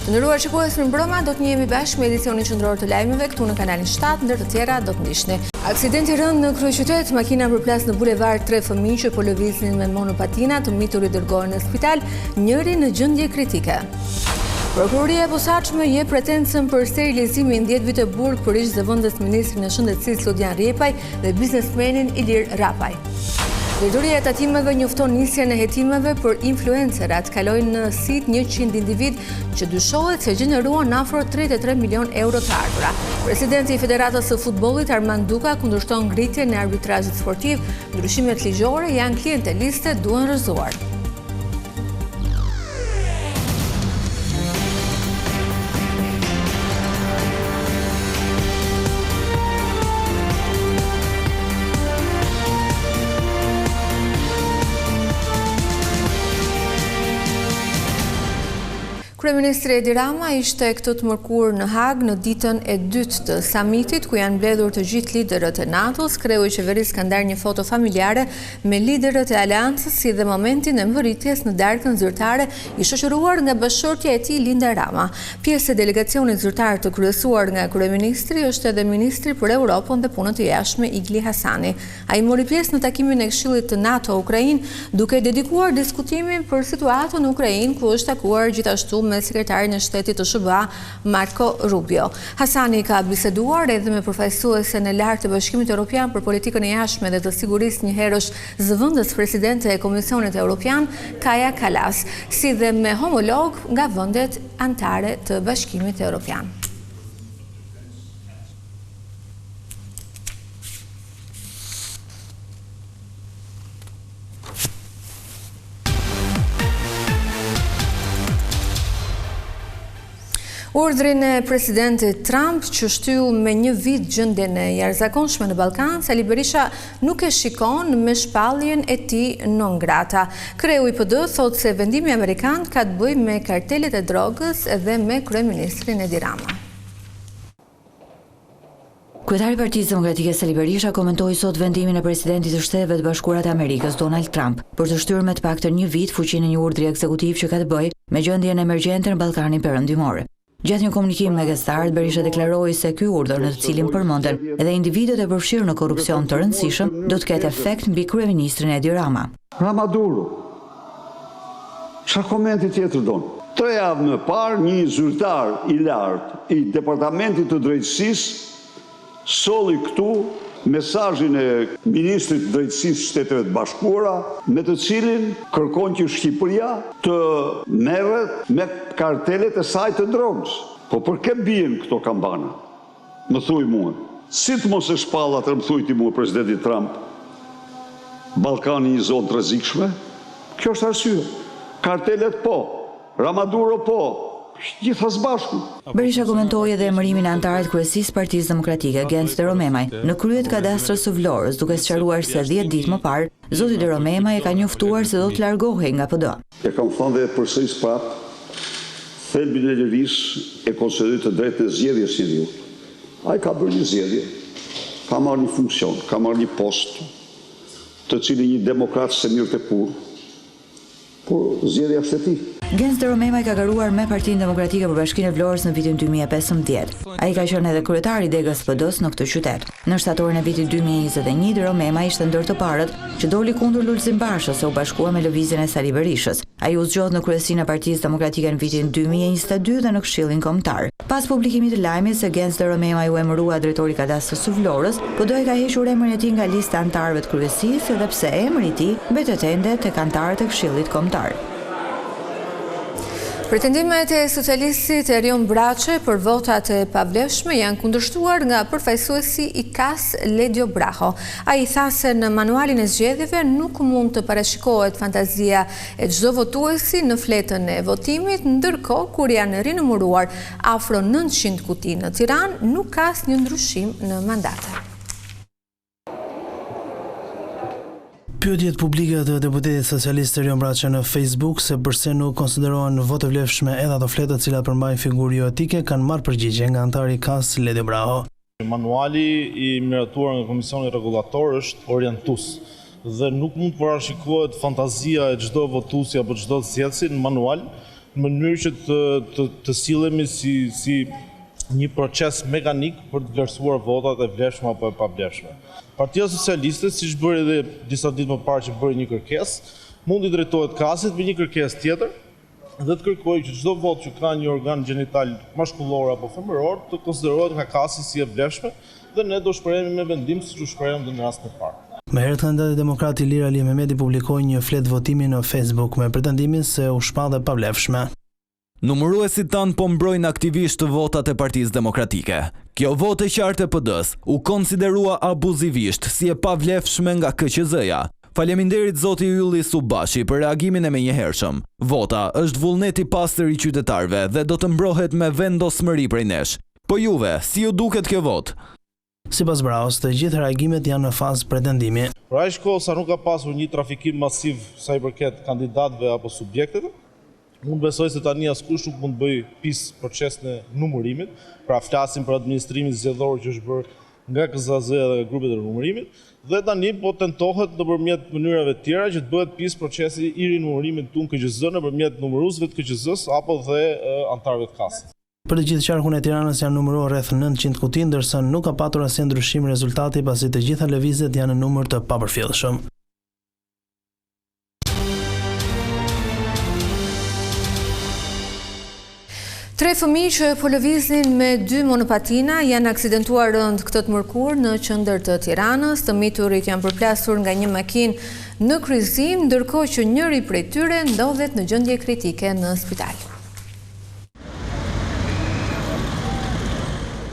Të nderuar shikues, në mbrëma do të njihemi bashkë me edicionin qendror të lajmeve këtu në kanalin 7, ndër të tjera do të ndiqni. Aksidenti i rënd në kryeqytet, makina përplas në bulevard 3 fëmijë që po lëviznin me monopatina, të mitur i dërgohen në spital, njëri në gjendje kritike. Prokuroria e posaçme jep pretencën për sterilizimin 10 vite burg për ish-zëvendës ministrin e shëndetësisë Lodian Rjepaj dhe biznesmenin Ilir Rapaj. Drejtoria e tatimeve njofton nisjen e hetimeve për influencerat, kalojnë në sit 100 individ që dyshohet se gjeneruan afro 33 milion euro të ardhura. Presidenti i Federatës së Futbollit Armand Duka kundërshton ngritjen e arbitrazhit sportiv, ndryshimet ligjore janë klienteliste, duhen rrëzuar. Kryeministri Edi Rama ishte këtë të mërkur në Hagë në ditën e dytë të samitit, ku janë mbledhur të gjithë liderët e NATO-s. Kreu i qeverisë ka ndarë një foto familjare me liderët e aleancës, si dhe momentin e mbërritjes në darkën zyrtare i shoqëruar nga bashkëshortja e tij Linda Rama. Pjesë e delegacionit zyrtar të kryesuar nga kryeministri është edhe ministri për Europën dhe punët e jashtme Igli Hasani. Ai mori pjesë në takimin e Këshillit të NATO-Ukrainë, duke dedikuar diskutimin për situatën në Ukrainë, ku është takuar gjithashtu me sekretarin e shtetit të SBA Marco Rubio. Hasani ka biseduar edhe me përfaqësuesen e lartë të Bashkimit Evropian për politikën e jashtme dhe të sigurisë, njëherësh zëvendës presidente e Komisionit Evropian Kaja Kallas, si dhe me homolog nga vendet anëtare të Bashkimit Evropian. Urdhrin e presidentit Trump që shtyu me 1 vit gjendjen e jashtëzakonshme në Ballkan, Sali Berisha nuk e shikon me shpalljen e tij non grata. Kreu i PD thotë se vendimi amerikan ka të bëjë me kartelet e drogës dhe me kryeministrin Edi Rama. Kryetari i Partisë Demokratike Sali Berisha komentoi sot vendimin e presidentit të Shteteve të Bashkuara të Amerikës Donald Trump për të shtyrë me të paktën 1 vit fuqinë e një urdhri ekzekutiv që ka të bëjë me gjendjen emergjente në Ballkanin Perëndimor. Gjatë një komunikimi me gazetarët, Berisha deklaroi se ky urdhër, në të cilin përmenden edhe individët e përfshirë në korrupsion të rëndësishëm, do të ketë efekt mbi kryeministrin Edi Rama. Ramaduro, çfarë komenti tjetër don? 3 javë më parë, një zyrtar i lartë i Departamentit të Drejtësisë solli këtu mesazhin e ministrit të Drejtësisë së Shteteve të Bashkuara, me të cilin kërkon që Shqipëria të merret me kartelet e saj të drogës. Po për kë bien këto kambana? Më thuj mua. Si të mos e shpallat, më thuj ti mua, presidenti Trump, Ballkani një zonë të rrezikshme? Kjo është arsye. Kartelet po, Ramaduro po, gjithë së bashku. Berisha komentoi edhe emërimin e anëtarit kryesisë Partisë Demokratike Gens de Romemaj në krye të kadastrës së Vlorës, duke sqaruar se 10 ditë më parë zoti de Romemaj e ka njoftuar se do të largohej nga PD. E kam thënë dhe përsëris prapë, thelbin e lëvizjes e konsiderit të drejtë të zgjedhjes së njeriut. Ai ka bërë një zgjedhje, ka marrë një funksion, ka marrë një post, të cilin një demokrat se mirë të pur, por zgjedhja është e tij. Gens de Romemaj ka garuar me Partinë Demokratike për Bashkinë e Vlorës në vitin 2015. Ai ka qenë edhe kryetari i degës PD-s në këtë qytet. Në shtatorin e vitit 2021, de Romemaj ishte ndër të parët që doli kundër Lulzim Bashës se u bashkua me lëvizjen e Sali Berishës. Ai u zgjodh në kryesinë e Partisë Demokratike në vitin 2022 dhe në Këshillin Kombëtar. Pas publikimit të lajmit se Gens de Romemaj u emërua drejtori i kadastrës së Vlorës, PD-i ka hequr emrin e tij nga lista e anëtarëve të kryesisë, edhe pse emri i tij mbetet ende tek anëtarët e Këshillit Kombëtar. Pretendimet e socialistit Erion Braçe për votat e pavlefshme janë kundërshtuar nga përfaqësuesi i KAS Ledio Braho. Ai tha se në manualin e zgjedhjeve nuk mund të parashikohet fantazia e çdo votuesi në fletën e votimit, ndërkohë kur janë rinumëruar afro 900 kuti në Tiranë, nuk ka asnjë ndryshim në mandate. Pyetjet publike të deputetit socialist Erion Braçe në Facebook se përse nuk konsiderohen votë vlefshme edhe ato fletë të cilat përmbajnë figurë jo etike kanë marrë përgjigje nga anëtari i KAS Ledio Braho. Manuali i miratuar nga Komisioni Rregullator është orientues dhe nuk mund të parashikohet fantazia e çdo votuesi apo çdo zgjedhësi në manual, në mënyrë që të sillemi si një proces mekanik për të vlerësuar votat e vlefshme apo e pavlefshme. Partia Socialiste, siç bëri edhe disa ditë më parë që bëri një kërkesë, mundi drejtohet KAS-it me një kërkesë tjetër dhe të kërkojë që çdo votë që ka një organ gjenital mashkullor apo femëror të konsiderohet nga KAS-i si e vlefshme dhe ne do shprehemi me vendim siç u shprehëm në rastin e parë. Me herët kandidati demokrat Ilir Ali Mehmeti publikoi një flet votimi në Facebook me pretendimin se u shpallë pa vlefshme. Numëruesit tanë po mbrojnë aktivisht të votat e Partisë Demokratike. Kjo votë e qartë e PD-s u konsiderua abuzivisht si e pavlefshme nga KQZ-ja. Faleminderit zoti Ylli Subashi për reagimin e menjëhershëm. Vota është vullneti pastër i qytetarëve dhe do të mbrohet me vendosmëri prej nesh. Po juve, si ju duket kjo votë? Sipas Braus, të gjithë reagimet janë në fazë pretendimi. Për aq kohë sa nuk ka pasur një trafikim masiv sa i përket kandidatëve apo subjekteve, unë besoj se tani askush nuk mund të bëj pjesë procesin e numërimit, pra flasim për administrimin zgjedhor që është bërë nga KZZ dhe grupet e numërimit, dhe tani po tentohet nëpërmjet mënyrave të tjera që të bëhet pjesë procesi i rinumërimit tonë KQZ nëpërmjet numëruesve të KQZ-s apo dhe antarëve të KAS-it. Për të gjithë qarkun e Tiranës janë numëruar rreth 900 kuti, ndërsa nuk ka patur asnjë ndryshim rezultati pasi të gjitha lëvizjet janë në numër të papërfillshëm. Tre fëmijë që po lëviznin me 2 monopatina janë aksidentuar rënd këtë të mërkur në qendër të Tiranës. Të miturit janë përplasur nga një makinë në kryqëzim, ndërkohë që njëri prej tyre ndodhet në gjendje kritike në spital.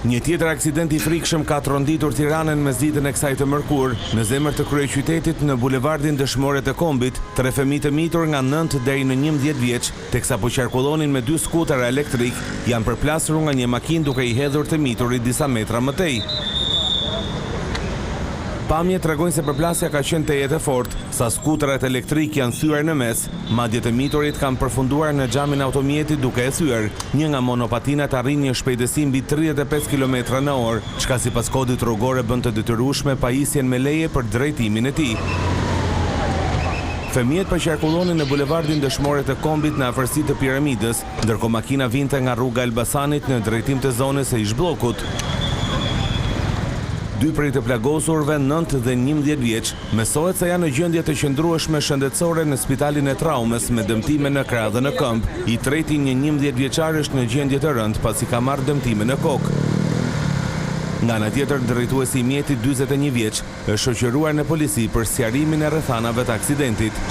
Një tjetër aksident i frikshëm ka tronditur Tiranën mesditën e kësaj të mërkur, në zemër të kryeqytetit në bulevardin Dëshmorët e Kombit, 3 fëmijë të mitur nga 9 deri në 11 vjeç, teksa po qarkullonin me 2 skutera elektrik, janë përplasur nga një makinë duke i hedhur të miturit disa metra më tej. Pamjet tregojnë se përplasja ka qenë të jetë fortë, sa skuterat elektrik janë thyer në mes, madje të miturit kanë përfunduar në xhamin automjetit duke e thyer. Një nga monopatinat arrin një shpejtësi mbi 35 km/h, çka sipas kodit rrugor e bën të detyrueshme pajisjen me leje për drejtimin e tij. Fëmijët po qarkullonin në bulevardin Dëshmorët e Kombit në afërsi të Piramidës, ndërkohë makina vinte nga rruga Elbasanit në drejtim të zonës së ish-bllokut. 2 prej të plagosurve, 9 dhe 11 vjeç, mesohet se janë në gjendje të qëndrueshme shëndetësore në spitalin e traumës me dëmtime në krah dhe në këmbë. I treti, një 11 vjeçar, është në gjendje të rëndë pasi ka marrë dëmtime në kokë. Nga ana tjetër, drejtuesi i mjetit 41 vjeç është shoqëruar në polici për sqarimin e rrethanave të aksidentit.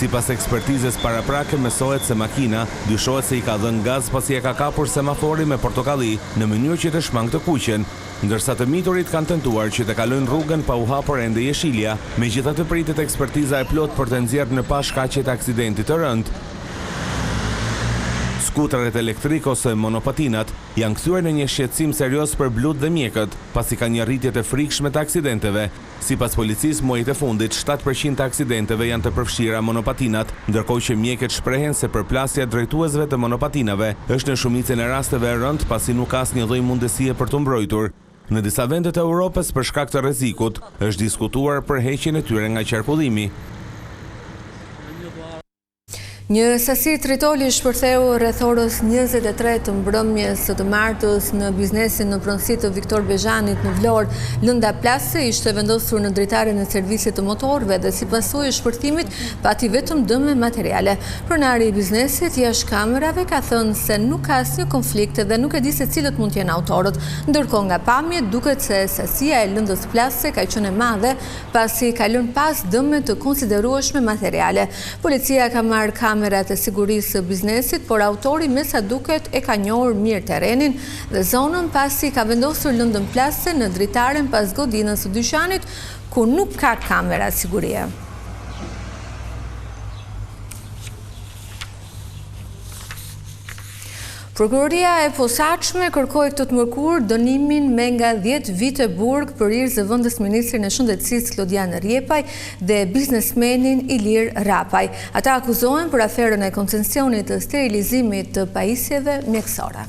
Sipas ekspertizës paraprake, mesohet se makina dyshohet se i ka dhënë gaz pasi e ka kapur semafori me portokalli në mënyrë që të shmang të kuqen, ndërsa të miturit kanë tentuar që të kalojnë rrugën pa u hapur ende jeshilja, megjithatë pritet ekspertiza e plot për të nxjerrë në pa shkaqe të aksidentit të rënd. Skuteret elektrik ose monopatinat janë kthyer në një shqetësim serioz për blut dhe mjekët, pasi ka një rritje të frikshme të aksidenteve. Sipas policisë, muajit e fundit 7% të aksidenteve janë të përfshira monopatinat, ndërkohë që mjekët shprehen se përplasja drejtuesve të monopatinave është në shumicën e rasteve e rënd pasi nuk ka asnjë lloj mundësie për të mbrojtur. Në disa vende të Europës për shkak të rrezikut është diskutuar për heqjen e tyre nga qarkullimi. Një sasi tritoli shpërtheu rreth orës 23 të mbrëmjes së të martës në biznesin në pronësi të Viktor Bezhanit në Vlorë, lënda plase ishte vendosur në dritaren e servisit të motorëve dhe si pasojë e shpërthimit pati vetëm dëme materiale. Pronari i biznesit jashtë kamerave ka thënë se nuk ka asnjë konflikt dhe nuk e di se cilët mund të jenë autorët, ndërkohë nga pamjet duket se sasia e lëndës plase ka qenë e madhe pasi ka lënë pas dëme të konsiderueshme materiale. Policia ka marrë kamerat e sigurisë së biznesit, por autori me sa duket e ka njohur mirë terrenin dhe zonën pasi ka vendosur lëndën plase në dritaren pas godinës së dyqanit ku nuk ka kamera sigurie. Prokuroria e posaçme kërkoi këtë të mërkur dënimin me nga 10 vite burg për hir zëvendës ministrin e shëndetësisë Klodian Rjepaj dhe biznesmenin Ilir Rapaj. Ata akuzohen për aferën e koncesionit të sterilizimit të pajisjeve mjekësore.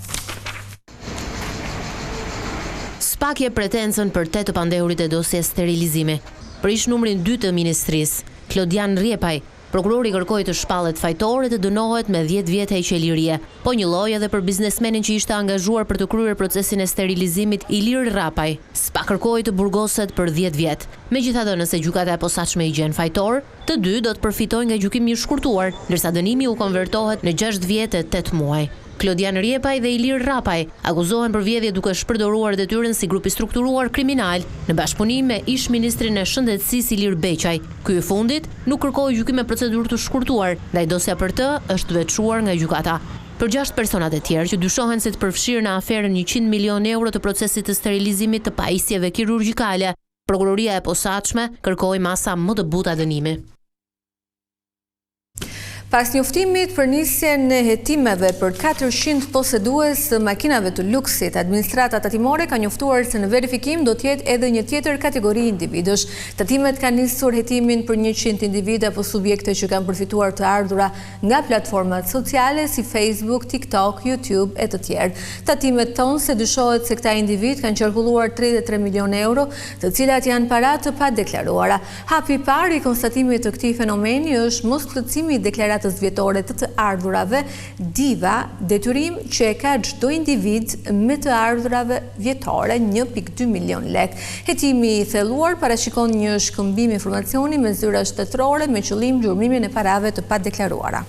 Spakje pretencën për 8 pandehurit e dosjes sterilizimi. Për ish numrin 2 të ministrisë, Klodian Rjepaj, Prokurori kërkoi të shpallet fajtore të dënohet me 10 vjet heqje lirie, po një lloj edhe për biznesmenin që ishte angazhuar për të kryer procesin e sterilizimit Ilir Rapaj. SPA kërkoi të burgoset për 10 vjet. Megjithatë, nëse gjykata e posaçme i gjen fajtor, të dy do të përfitojnë nga gjykimi i shkurtuar, ndërsa dënimi u konvertohet në 6 vjet e 8 muaj. Klodian Rjepaj dhe Ilir Rapaj akuzohen për vjedhje duke shpërdoruar detyrën si grup i strukturuar kriminal në bashkëpunim me ish-ministrin e shëndetësisë Ilir Beqaj. Ky i fundit nuk kërkoi gjykim me procedurë të shkurtuar, ndaj dosja për të është veçuar nga gjykata. Për 6 personat e tjerë që dyshohen se të përfshirë në aferën 100 milion euro të procesit të sterilizimit të pajisjeve kirurgjikale, prokuroria e posaçme kërkoi masa më të buta dënimi. Pas njoftimit për nisjen e hetimeve për 400 posedues makinave të luksit, administrata tatimore ka njoftuar se në verifikim do t'jetë edhe një tjetër kategori individësh. Tatimet kanë nisur hetimin për 100 individ apo subjekte që kanë përfituar të ardhura nga platformat sociale si Facebook, TikTok, YouTube e të tjerë. Tatimet tonë se dyshohet se këta individ kanë qarkulluar 33 milion euro, të cilat janë para të pa deklaruara. Hapi i parë i konstatimit të këtij fenomeni është mosplotësimi i deklaratës vjetore të ardhurave DIVA, detyrim që e ka çdo individ me të ardhurave vjetore 1.2 milion lek. Hetimi i thelluar parashikon një shkëmbim informacioni me zyra shtetërore me qëllim gjurmimin e parave të padeklaruara.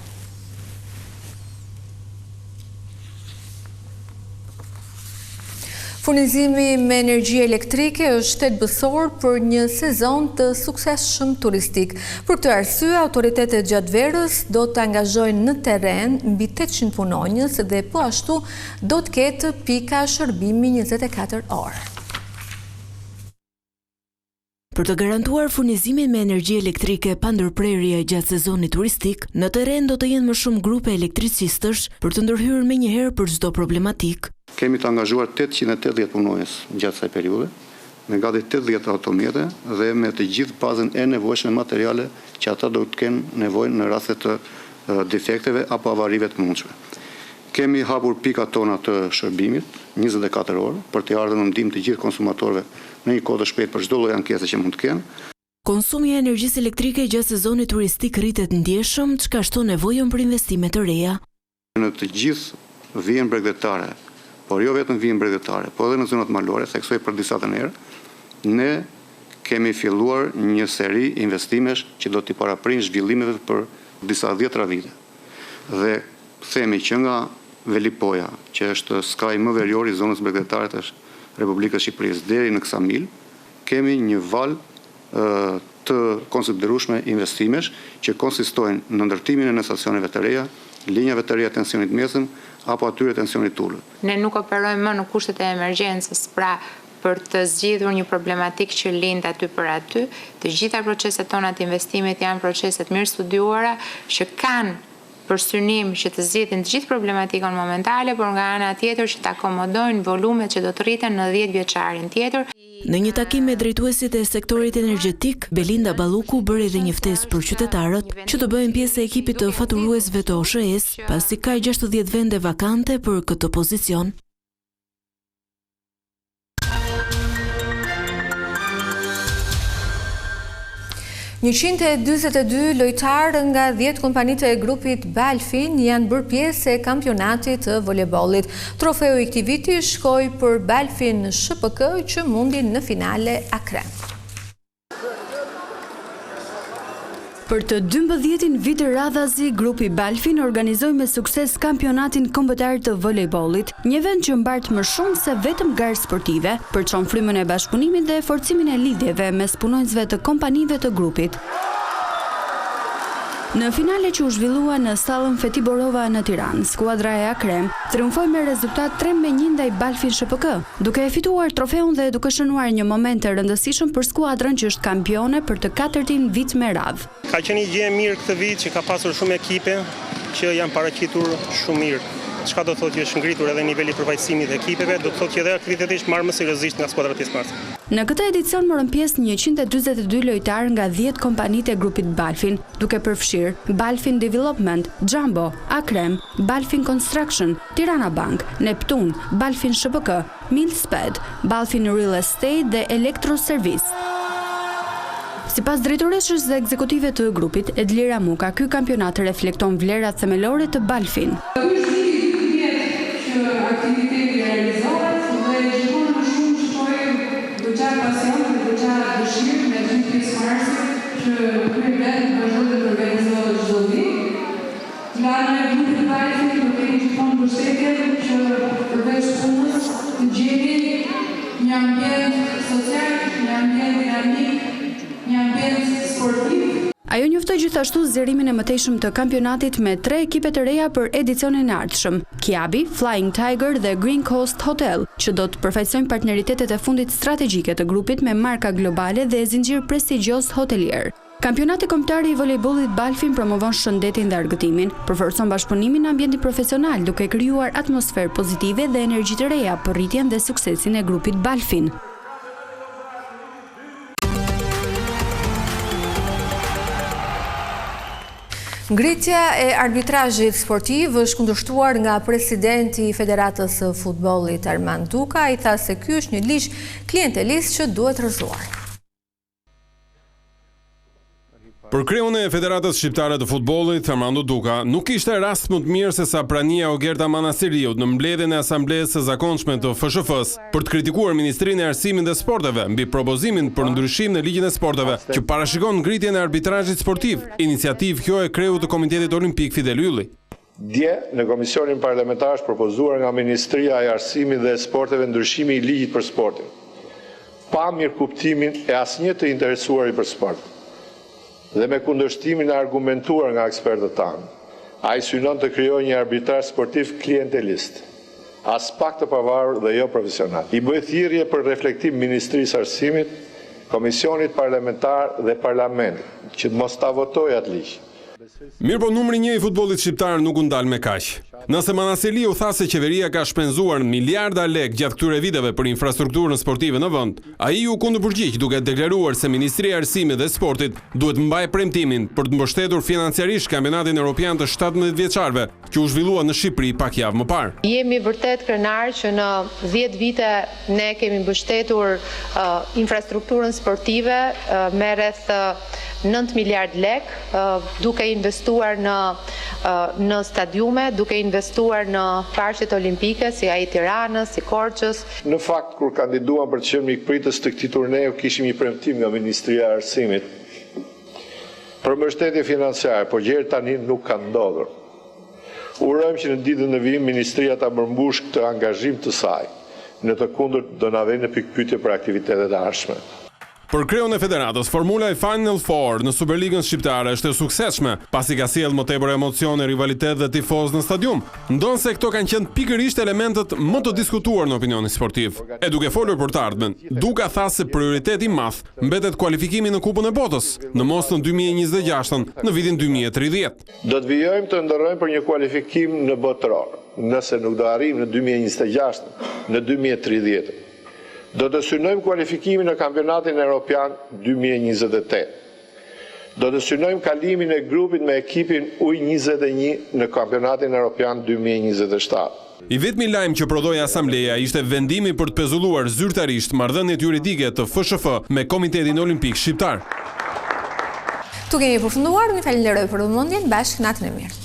Furnizimi me energji elektrike është shtetbësor për një sezon të suksesshëm turistik. Për këtë arsye, autoritetet gjatë verës do të angazhojnë në terren mbi 800 punonjës dhe po ashtu do të ketë pika shërbimi 24 orë. Për të garantuar furnizimin me energji elektrike pa ndërprerje gjatë sezonit turistik, në terren do të jenë më shumë grupe elektricistësh për të ndërhyrë menjëherë për çdo problematik. Kemi të angazhuar 880 punonjës gjatë kësaj periudhe, me gati 80 automjete dhe me të gjithë bazën e nevojshme materiale që ata do të kenë nevojë në raste të defekteve apo avarive të mundshme. Kemi hapur pika tona të shërbimit 24 orë për të ardhur në ndihmë të gjithë konsumatorëve në një kohë të shpejtë për çdo lloj ankese që mund të kenë. Konsumi i energjisë elektrike gjatë sezonit turistik rritet ndjeshëm, çka shton nevojën për investime të reja. Në të gjithë vijën bregdetare, por jo vetëm vijën bregdetare, por edhe në zonat malore, theksoj për disa të njerë, ne kemi filluar një seri investimesh që do t'i paraprin zhvillimeve për disa 10 vite. Dhe themi që nga Velipoja, që është skaj më verior i zonës bregdetare të Republikës Shqipërisë deri në Ksamil, kemi një val të konsiderueshme investimesh që konsistojnë në ndërtimin e stacioneve të reja, linjave të reja tensionit mesëm apo atyre tensionit ulët. Ne nuk operojmë më në kushtet e emergjencës, pra për të zgjidhur një problematik që lind aty për aty. Të gjitha proceset tona të investimit janë proceset mirë studiuara që kanë për synim që të zgjidhin të gjithë problematikën momentale, por nga ana tjetër që të akomodojnë volumet që do të rriten në 10 vjeçarin tjetër. Në një takim me drejtuesit e sektorit energjetik, Belinda Balluku bëri edhe një ftesë për qytetarët që të bëhen pjesë e ekipit të faturuesve të OSHE-s, pasi ka 60 vende vakante për këtë pozicion. $142 lojtarë nga 10 kompanitë e grupit Balfin janë bërë pjesë e kampionatit të voleybollit. Trofeu i këtij viti shkoi për Balfin SHPK që mundi në finale Akrem. Për të 12-in vit radhazi, grupi Balfin organizoi me sukses kampionatin kombëtar të volejbollit, një event që mbart më shumë se vetëm garë sportive, përçon frymën e bashkëpunimit dhe forcimin e lidhjeve mes punonjësve të kompanive të grupit. Në finale që u zhvillua në sallën Feti Borova në Tiranë, skuadra e Akrem triumfoi me rezultat 3-1 ndaj Balfin SHPK, duke e fituar trofeun dhe duke shënuar një moment të rëndësishëm për skuadrën që është kampione për të 4-tin vit me radhë. Ka qenë një gjë e mirë këtë vit që ka pasur shumë ekipe që janë paraqitur shumë mirë. Çka do thotë që është ngritur edhe niveli i përfaqësimit të ekipeve, do të thotë që edhe aktivitetisht marrë më seriozisht nga skuadrat pjesëmarrëse. Në këtë edicion morën pjesë 142 lojtarë nga 10 kompanitë e grupit Balfin, duke përfshirë Balfin Development, Jumbo, Akrem, Balfin Construction, Tirana Bank, Neptun, Balfin SHPK, Milsped, Balfin Real Estate dhe Electro Service. Sipas drejtoreshës dhe ekzekutive të grupit, Edlira Muka, ky kampionat reflekton vlerat themelore të Balfin. Që aktiviteti realizohet dhe gjithmonë më shumë shtojmë goxha pasion dhe goxha dëshirë me gjithë pjesëmarrësit që ky event vazhdon të organizohet çdo vit. Nga ana e grupit Balfin do kemi gjithmonë mbështetjen që përveç punës të gjeni një ambient social, një ambient dinamik, një ambient sportiv. Ajo njoftoi gjithashtu zgjerimin e mëtejshëm të kampionatit me 3 ekipe të reja për edicionin e ardhshëm: Kiabi, Flying Tiger dhe Green Coast Hotel, që do të përfaqësojnë partneritetet e fundit strategjike të grupit me marka globale dhe zinxhir prestigjioz hotelier. Kampionati kombëtar i volejbollit Balfin promovon shëndetin dhe argëtimin, përforcon bashkëpunimin në ambientin profesional duke krijuar atmosferë pozitive dhe energji të reja për rritjen dhe suksesin e grupit Balfin. Ngritja e arbitrazhit sportiv është kundërshtuar nga presidenti i Federatës së Futbollit Armand Duka. Ai tha se ky është një ligj klientelist që duhet rrëzuar. Për kreun e Federatës Shqiptare të Futbollit, Armando Duka, nuk ishte rast më të mirë se sa prania Ogerta Manasiriut në mbledhjen e asamblesë së zakonshme të FSHF-s për të kritikuar Ministrinë e Arsimit dhe Sporteve mbi propozimin për ndryshim në ligjin e sporteve që parashikon ngritjen e arbitrazhit sportiv, iniciativë kjo e kreut të Komitetit Olimpik Fidel Ylli. Dje, në Komisionin Parlamentar është propozuar nga Ministria e Arsimit dhe Sporteve ndryshimi i ligjit për sportin, pa mirë kuptimin e asnjë të interesuari për sport. Dhe me kundërshtimin e argumentuar nga ekspertët tanë, ai synon të krijojë një arbitrazh sportiv klientelist, as pak të pavarur dhe jo profesional. I bëj thirrje për reflektim Ministrisë së Arsimit, Komisionit Parlamentar dhe Parlamentit që të mos ta votojë atë ligj. Mirë po numri 1 i futbollit shqiptar nuk u ndal me kaq. Nëse Manasiliu tha se qeveria ka shpenzuar miliarda lek gjatë këtyre viteve për infrastrukturën sportive në vend, ai u kundërpërgjigj duke deklaruar se Ministria e Arsimit dhe Sportit duhet mbajë premtimin për të mbështetur financiarisht kampionatin evropian të 17 vjeçarëve, që u zhvillua në Shqipëri pak javë më parë. Jemi vërtet krenar që në 10 vite ne kemi mbështetur infrastrukturën sportive me rreth 9 miliard lek, duke investuar në stadiume, duke investuar në parqet olimpike, si ai Tiranës, si Korçës. Në fakt, kur kandiduam për të qenë mikpritës të këtij turneu, kishim një premtim nga Ministria e Arsimit për mbështetje financiare, por gjërat tani nuk kanë ndodhur. Urojmë që në ditën e vijim Ministria ta përmbush këtë angazhim të saj. Në të kundërt do na vënë në pikpyetje për aktivitetet e ardhshme. Për kreun e Federatës, formula e Final Four në Superligën shqiptare është e suksesshme, pasi ka sjellë më tepër emocione, rivalitet dhe tifoz në stadium. Ndonse këto kanë qenë pikërisht elementet më të diskutuar në opinionin sportiv. E duke folur për të ardhmen, Duka tha se prioriteti i madh mbetet kualifikimi në Kupën e Botës në Moston 2026 në vitin 2030. Do të vijojmë të ndërrojmë për një kualifikim në botëror, nëse nuk do arrijmë në 2026, në 2030. Do të synojmë kualifikimin në kampionatin evropian 2028. Do të synojmë kalimin e grupit me ekipin U21 në kampionatin evropian 2027. I vetmi lajm që prodhoi asambleja ishte vendimi për të pezulluar zyrtarisht marrëdhëniet juridike të FSHF me Komitetin Olimpik Shqiptar. Tu kemi përfunduar, një falenderoj për vëmendjen, bashkë natën e mirë.